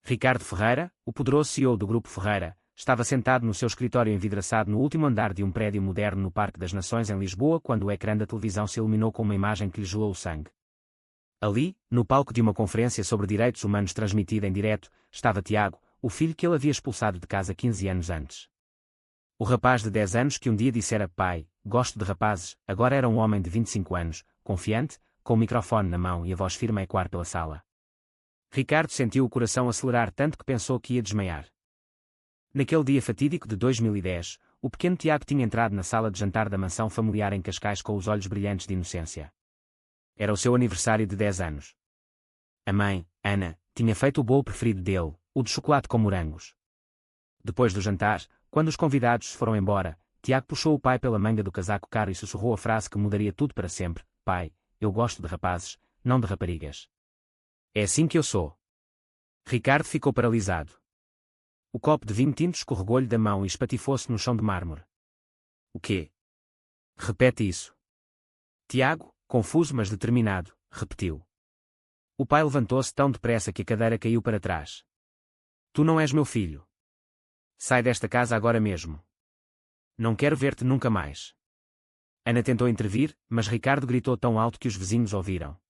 Ricardo Ferreira, o poderoso CEO do Grupo Ferreira, estava sentado no seu escritório envidraçado no último andar de um prédio moderno no Parque das Nações em Lisboa quando o ecrã da televisão se iluminou com uma imagem que lhe gelou o sangue. Ali, no palco de uma conferência sobre direitos humanos transmitida em direto, estava Tiago, o filho que ele havia expulsado de casa 15 anos antes. O rapaz de 10 anos que um dia dissera pai, gosto de rapazes, agora era um homem de 25 anos, confiante, com o microfone na mão e a voz firme a ecoar pela sala. Ricardo sentiu o coração acelerar tanto que pensou que ia desmaiar. Naquele dia fatídico de 2010, o pequeno Tiago tinha entrado na sala de jantar da mansão familiar em Cascais com os olhos brilhantes de inocência. Era o seu aniversário de 10 anos. A mãe, Ana, tinha feito o bolo preferido dele, o de chocolate com morangos. Depois do jantar, quando os convidados se foram embora, Tiago puxou o pai pela manga do casaco caro e sussurrou a frase que mudaria tudo para sempre: pai, eu gosto de rapazes, não de raparigas. É assim que eu sou. Ricardo ficou paralisado. O copo de vinho tinto escorregou-lhe da mão e espatifou-se no chão de mármore. O quê? Repete isso. Tiago, confuso mas determinado, repetiu. O pai levantou-se tão depressa que a cadeira caiu para trás. Tu não és meu filho. Sai desta casa agora mesmo. Não quero ver-te nunca mais. Ana tentou intervir, mas Ricardo gritou tão alto que os vizinhos ouviram.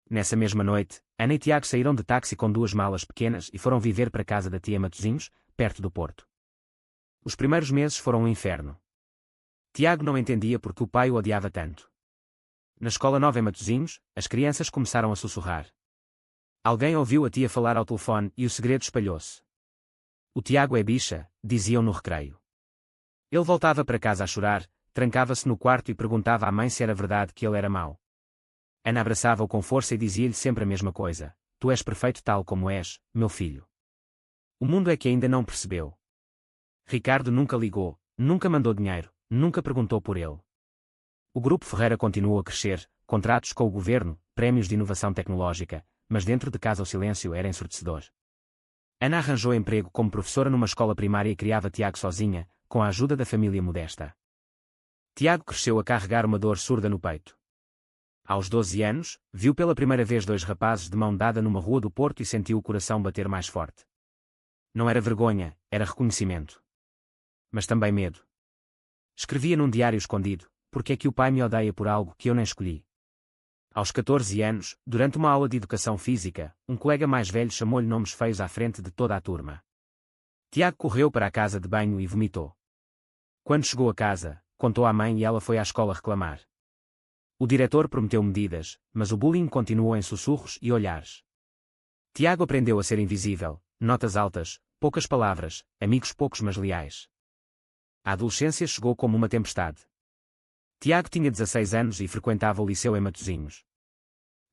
Nessa mesma noite, Ana e Tiago saíram de táxi com 2 malas pequenas e foram viver para a casa da tia Matosinhos, perto do Porto. Os primeiros meses foram um inferno. Tiago não entendia porque o pai o odiava tanto. Na escola nova em Matosinhos, as crianças começaram a sussurrar. Alguém ouviu a tia falar ao telefone e o segredo espalhou-se. O Tiago é bicha, diziam no recreio. Ele voltava para casa a chorar, trancava-se no quarto e perguntava à mãe se era verdade que ele era mau. Ana abraçava-o com força e dizia-lhe sempre a mesma coisa: tu és perfeito tal como és, meu filho. O mundo é que ainda não percebeu. Ricardo nunca ligou, nunca mandou dinheiro, nunca perguntou por ele. O Grupo Ferreira continuou a crescer, contratos com o governo, prémios de inovação tecnológica, mas dentro de casa o silêncio era ensurdecedor. Ana arranjou emprego como professora numa escola primária e criava Tiago sozinha, com a ajuda da família modesta. Tiago cresceu a carregar uma dor surda no peito. Aos 12 anos, viu pela primeira vez 2 rapazes de mão dada numa rua do Porto e sentiu o coração bater mais forte. Não era vergonha, era reconhecimento. Mas também medo. Escrevia num diário escondido: porque é que o pai me odeia por algo que eu nem escolhi? Aos 14 anos, durante uma aula de educação física, um colega mais velho chamou-lhe nomes feios à frente de toda a turma. Tiago correu para a casa de banho e vomitou. Quando chegou a casa, contou à mãe e ela foi à escola reclamar. O diretor prometeu medidas, mas o bullying continuou em sussurros e olhares. Tiago aprendeu a ser invisível, notas altas, poucas palavras, amigos poucos mas leais. A adolescência chegou como uma tempestade. Tiago tinha 16 anos e frequentava o liceu em Matosinhos.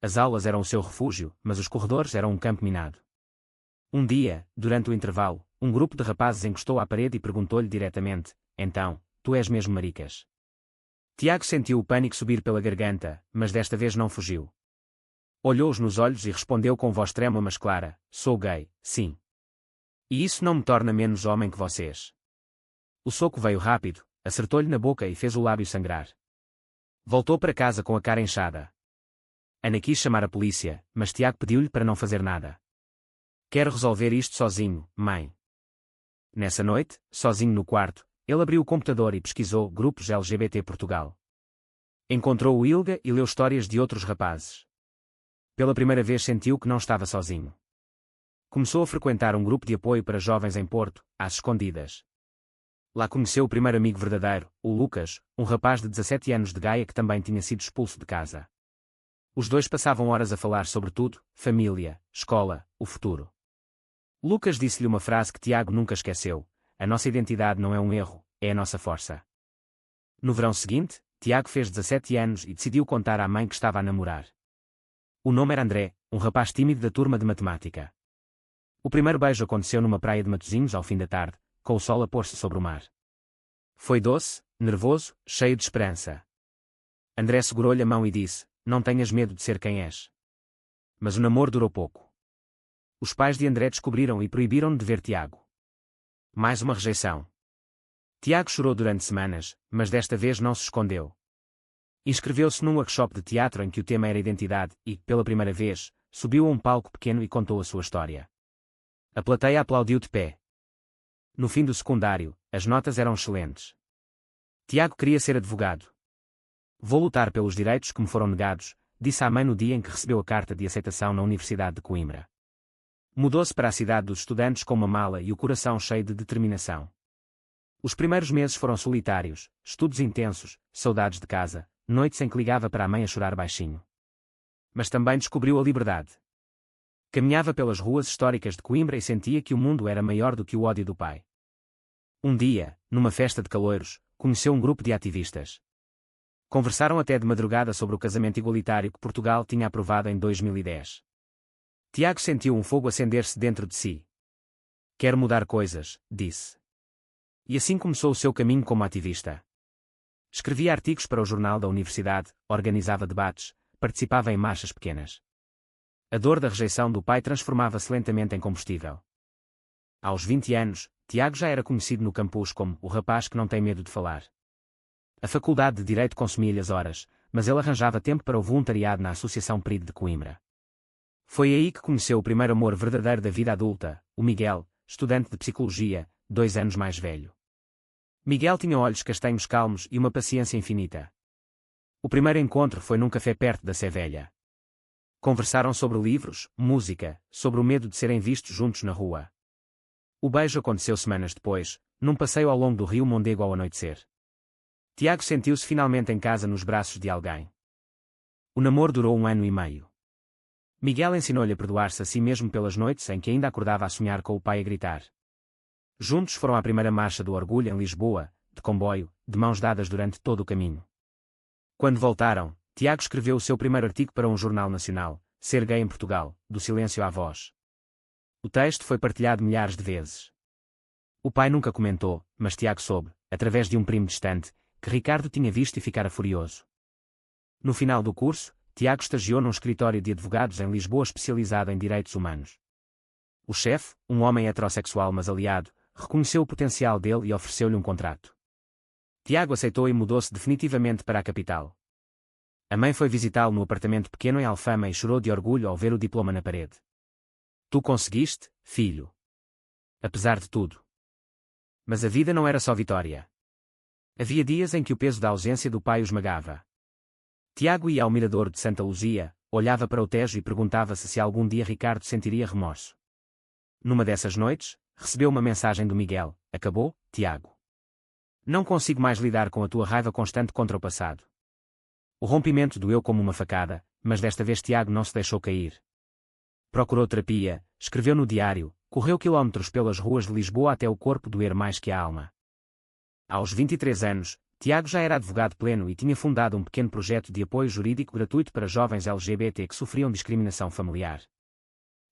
As aulas eram o seu refúgio, mas os corredores eram um campo minado. Um dia, durante o intervalo, um grupo de rapazes encostou à parede e perguntou-lhe diretamente: então, tu és mesmo maricas? Tiago sentiu o pânico subir pela garganta, mas desta vez não fugiu. Olhou-os nos olhos e respondeu com voz trêmula mas clara: sou gay, sim. E isso não me torna menos homem que vocês. O soco veio rápido, acertou-lhe na boca e fez o lábio sangrar. Voltou para casa com a cara inchada. Ana quis chamar a polícia, mas Tiago pediu-lhe para não fazer nada. Quero resolver isto sozinho, mãe. Nessa noite, sozinho no quarto, ele abriu o computador e pesquisou grupos LGBT Portugal. Encontrou o ILGA e leu histórias de outros rapazes. Pela primeira vez sentiu que não estava sozinho. Começou a frequentar um grupo de apoio para jovens em Porto, às escondidas. Lá conheceu o primeiro amigo verdadeiro, o Lucas, um rapaz de 17 anos de Gaia que também tinha sido expulso de casa. Os dois passavam horas a falar sobre tudo: família, escola, o futuro. Lucas disse-lhe uma frase que Tiago nunca esqueceu: a nossa identidade não é um erro, é a nossa força. No verão seguinte, Tiago fez 17 anos e decidiu contar à mãe que estava a namorar. O nome era André, um rapaz tímido da turma de matemática. O primeiro beijo aconteceu numa praia de Matosinhos ao fim da tarde, com o sol a pôr-se sobre o mar. Foi doce, nervoso, cheio de esperança. André segurou-lhe a mão e disse: não tenhas medo de ser quem és. Mas o namoro durou pouco. Os pais de André descobriram e proibiram-no de ver Tiago. Mais uma rejeição. Tiago chorou durante semanas, mas desta vez não se escondeu. Inscreveu-se num workshop de teatro em que o tema era identidade e, pela primeira vez, subiu a um palco pequeno e contou a sua história. A plateia aplaudiu de pé. No fim do secundário, as notas eram excelentes. Tiago queria ser advogado. Vou lutar pelos direitos que me foram negados, disse à mãe no dia em que recebeu a carta de aceitação na Universidade de Coimbra. Mudou-se para a cidade dos estudantes com uma mala e o coração cheio de determinação. Os primeiros meses foram solitários, estudos intensos, saudades de casa, noites em que ligava para a mãe a chorar baixinho. Mas também descobriu a liberdade. Caminhava pelas ruas históricas de Coimbra e sentia que o mundo era maior do que o ódio do pai. Um dia, numa festa de caloiros, conheceu um grupo de ativistas. Conversaram até de madrugada sobre o casamento igualitário que Portugal tinha aprovado em 2010. Tiago sentiu um fogo acender-se dentro de si. Quero mudar coisas, disse. E assim começou o seu caminho como ativista. Escrevia artigos para o jornal da universidade, organizava debates, participava em marchas pequenas. A dor da rejeição do pai transformava-se lentamente em combustível. Aos 20 anos, Tiago já era conhecido no campus como o rapaz que não tem medo de falar. A Faculdade de Direito consumia-lhe as horas, mas ele arranjava tempo para o voluntariado na Associação PRID de Coimbra. Foi aí que conheceu o primeiro amor verdadeiro da vida adulta, o Miguel, estudante de psicologia, 2 anos mais velho. Miguel tinha olhos castanhos calmos e uma paciência infinita. O primeiro encontro foi num café perto da Sé Velha. Conversaram sobre livros, música, sobre o medo de serem vistos juntos na rua. O beijo aconteceu semanas depois, num passeio ao longo do rio Mondego ao anoitecer. Tiago sentiu-se finalmente em casa nos braços de alguém. O namoro durou 1 ano e meio. Miguel ensinou-lhe a perdoar-se a si mesmo pelas noites em que ainda acordava a sonhar com o pai a gritar. Juntos foram à primeira marcha do Orgulho em Lisboa, de comboio, de mãos dadas durante todo o caminho. Quando voltaram, Tiago escreveu o seu primeiro artigo para um jornal nacional, Ser Gay em Portugal, do silêncio à voz. O texto foi partilhado milhares de vezes. O pai nunca comentou, mas Tiago soube, através de um primo distante, que Ricardo tinha visto e ficara furioso. No final do curso, Tiago estagiou num escritório de advogados em Lisboa especializado em direitos humanos. O chefe, um homem heterossexual mas aliado, reconheceu o potencial dele e ofereceu-lhe um contrato. Tiago aceitou e mudou-se definitivamente para a capital. A mãe foi visitá-lo no apartamento pequeno em Alfama e chorou de orgulho ao ver o diploma na parede. Tu conseguiste, filho. Apesar de tudo. Mas a vida não era só vitória. Havia dias em que o peso da ausência do pai o esmagava. Tiago ia ao mirador de Santa Luzia, olhava para o Tejo e perguntava-se se algum dia Ricardo sentiria remorso. Numa dessas noites, recebeu uma mensagem do Miguel: acabou, Tiago. Não consigo mais lidar com a tua raiva constante contra o passado. O rompimento doeu como uma facada, mas desta vez Tiago não se deixou cair. Procurou terapia, escreveu no diário, correu quilómetros pelas ruas de Lisboa até o corpo doer mais que a alma. Aos 23 anos, Tiago já era advogado pleno e tinha fundado um pequeno projeto de apoio jurídico gratuito para jovens LGBT que sofriam discriminação familiar.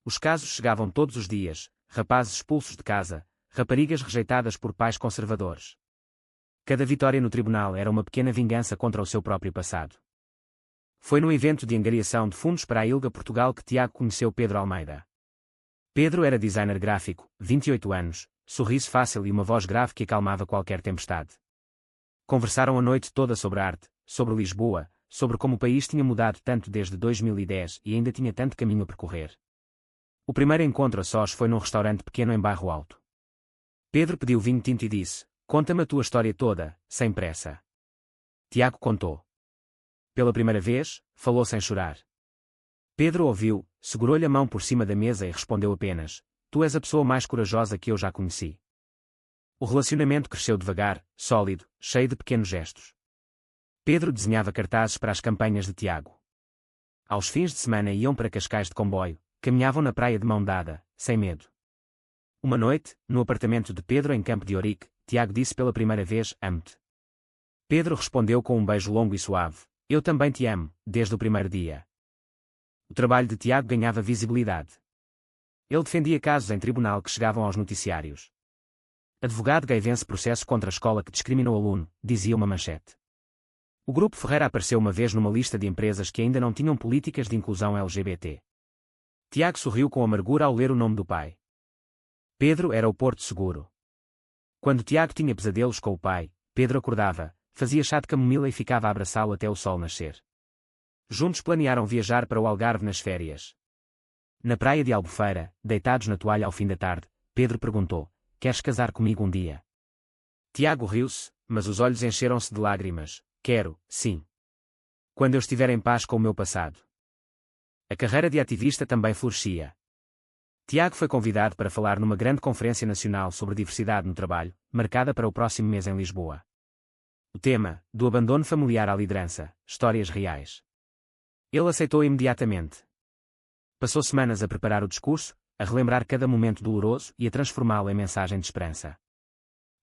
Os casos chegavam todos os dias: rapazes expulsos de casa, raparigas rejeitadas por pais conservadores. Cada vitória no tribunal era uma pequena vingança contra o seu próprio passado. Foi no evento de angariação de fundos para a ILGA Portugal que Tiago conheceu Pedro Almeida. Pedro era designer gráfico, 28 anos, sorriso fácil e uma voz grave que acalmava qualquer tempestade. Conversaram a noite toda sobre arte, sobre Lisboa, sobre como o país tinha mudado tanto desde 2010 e ainda tinha tanto caminho a percorrer. O primeiro encontro a sós foi num restaurante pequeno em Bairro Alto. Pedro pediu vinho tinto e disse: conta-me a tua história toda, sem pressa. Tiago contou. Pela primeira vez, falou sem chorar. Pedro ouviu, segurou-lhe a mão por cima da mesa e respondeu apenas: tu és a pessoa mais corajosa que eu já conheci. O relacionamento cresceu devagar, sólido, cheio de pequenos gestos. Pedro desenhava cartazes para as campanhas de Tiago. Aos fins de semana iam para Cascais de comboio, caminhavam na praia de mão dada, sem medo. Uma noite, no apartamento de Pedro em Campo de Ourique, Tiago disse pela primeira vez: amo-te. Pedro respondeu com um beijo longo e suave: eu também te amo, desde o primeiro dia. O trabalho de Tiago ganhava visibilidade. Ele defendia casos em tribunal que chegavam aos noticiários. Advogado gay vence processo contra a escola que discriminou aluno, dizia uma manchete. O Grupo Ferreira apareceu uma vez numa lista de empresas que ainda não tinham políticas de inclusão LGBT. Tiago sorriu com amargura ao ler o nome do pai. Pedro era o porto seguro. Quando Tiago tinha pesadelos com o pai, Pedro acordava, fazia chá de camomila e ficava a abraçá-lo até o sol nascer. Juntos planearam viajar para o Algarve nas férias. Na praia de Albufeira, deitados na toalha ao fim da tarde, Pedro perguntou: queres casar comigo um dia? Tiago riu-se, mas os olhos encheram-se de lágrimas. Quero, sim. Quando eu estiver em paz com o meu passado. A carreira de ativista também florescia. Tiago foi convidado para falar numa grande conferência nacional sobre diversidade no trabalho, marcada para o próximo mês em Lisboa. O tema, do abandono familiar à liderança, histórias reais. Ele aceitou imediatamente. Passou semanas a preparar o discurso, a relembrar cada momento doloroso e a transformá-lo em mensagem de esperança.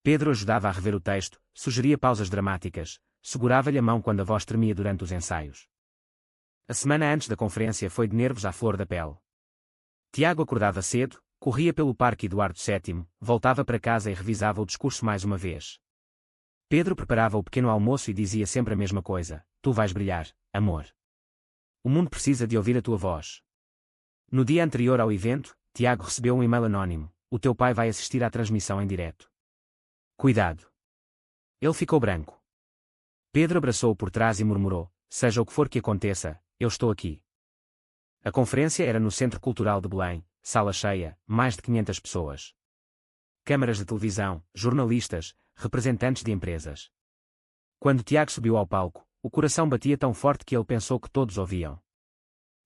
Pedro ajudava a rever o texto, sugeria pausas dramáticas, segurava-lhe a mão quando a voz tremia durante os ensaios. A semana antes da conferência foi de nervos à flor da pele. Tiago acordava cedo, corria pelo Parque Eduardo VII, voltava para casa e revisava o discurso mais uma vez. Pedro preparava o pequeno almoço e dizia sempre a mesma coisa: tu vais brilhar, amor. O mundo precisa de ouvir a tua voz. No dia anterior ao evento, Tiago recebeu um e-mail anónimo: o teu pai vai assistir à transmissão em direto. Cuidado. Ele ficou branco. Pedro abraçou-o por trás e murmurou: seja o que for que aconteça, eu estou aqui. A conferência era no Centro Cultural de Belém, sala cheia, mais de 500 pessoas. Câmaras de televisão, jornalistas, representantes de empresas. Quando Tiago subiu ao palco, o coração batia tão forte que ele pensou que todos ouviam.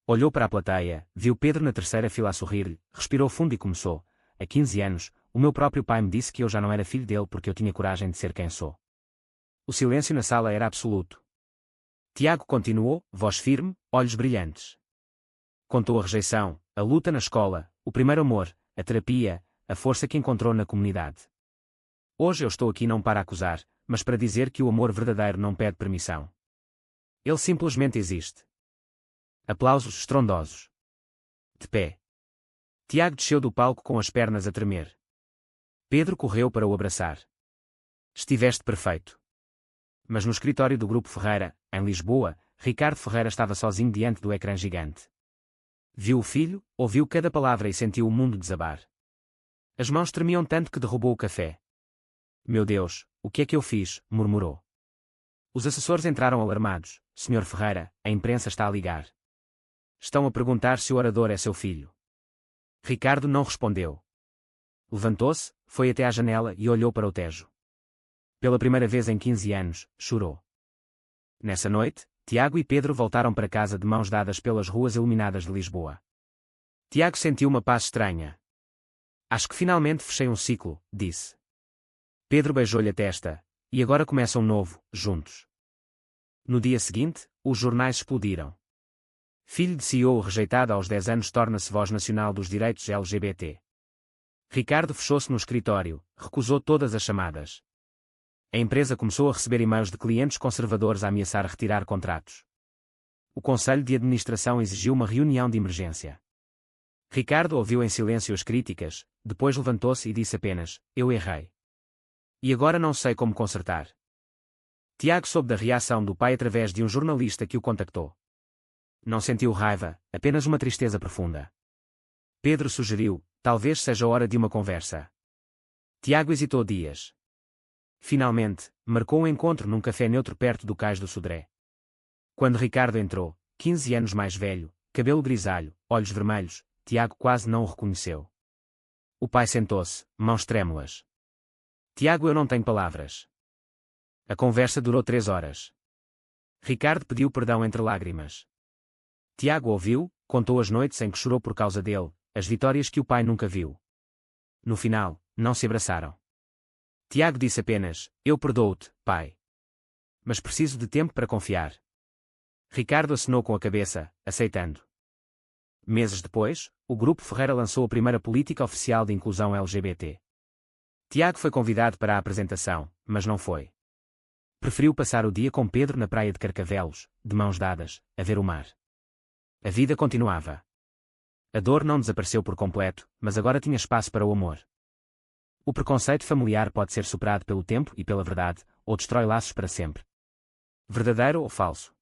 Olhou para a plateia, viu Pedro na terceira fila a sorrir-lhe, respirou fundo e começou: há 15 anos, o meu próprio pai me disse que eu já não era filho dele porque eu tinha coragem de ser quem sou. O silêncio na sala era absoluto. Tiago continuou, voz firme, olhos brilhantes. Contou a rejeição, a luta na escola, o primeiro amor, a terapia, a força que encontrou na comunidade. Hoje eu estou aqui não para acusar, mas para dizer que o amor verdadeiro não pede permissão. Ele simplesmente existe. Aplausos estrondosos. De pé. Tiago desceu do palco com as pernas a tremer. Pedro correu para o abraçar. Estiveste perfeito. Mas no escritório do Grupo Ferreira, em Lisboa, Ricardo Ferreira estava sozinho diante do ecrã gigante. Viu o filho, ouviu cada palavra e sentiu o mundo desabar. As mãos tremiam tanto que derrubou o café. Meu Deus, o que é que eu fiz? Murmurou. Os assessores entraram alarmados. Senhor Ferreira, a imprensa está a ligar. Estão a perguntar se o orador é seu filho. Ricardo não respondeu. Levantou-se, foi até à janela e olhou para o Tejo. Pela primeira vez em 15 anos, chorou. Nessa noite, Tiago e Pedro voltaram para casa de mãos dadas pelas ruas iluminadas de Lisboa. Tiago sentiu uma paz estranha. Acho que finalmente fechei um ciclo, disse. Pedro beijou-lhe a testa. E agora começa um novo, juntos. No dia seguinte, os jornais explodiram. Filho de CEO rejeitado aos 10 anos torna-se voz nacional dos direitos LGBT. Ricardo fechou-se no escritório, recusou todas as chamadas. A empresa começou a receber e-mails de clientes conservadores a ameaçar retirar contratos. O Conselho de Administração exigiu uma reunião de emergência. Ricardo ouviu em silêncio as críticas, depois levantou-se e disse apenas: eu errei. E agora não sei como consertar. Tiago soube da reação do pai através de um jornalista que o contactou. Não sentiu raiva, apenas uma tristeza profunda. Pedro sugeriu: talvez seja hora de uma conversa. Tiago hesitou dias. Finalmente, marcou um encontro num café neutro perto do Cais do Sodré. Quando Ricardo entrou, 15 anos mais velho, cabelo grisalho, olhos vermelhos, Tiago quase não o reconheceu. O pai sentou-se, mãos trêmulas. Tiago, eu não tenho palavras. A conversa durou 3 horas. Ricardo pediu perdão entre lágrimas. Tiago ouviu, contou as noites em que chorou por causa dele, as vitórias que o pai nunca viu. No final, não se abraçaram. Tiago disse apenas: eu perdoo-te, pai. Mas preciso de tempo para confiar. Ricardo acenou com a cabeça, aceitando. Meses depois, o Grupo Ferreira lançou a primeira política oficial de inclusão LGBT. Tiago foi convidado para a apresentação, mas não foi. Preferiu passar o dia com Pedro na praia de Carcavelos, de mãos dadas, a ver o mar. A vida continuava. A dor não desapareceu por completo, mas agora tinha espaço para o amor. O preconceito familiar pode ser superado pelo tempo e pela verdade, ou destrói laços para sempre. Verdadeiro ou falso?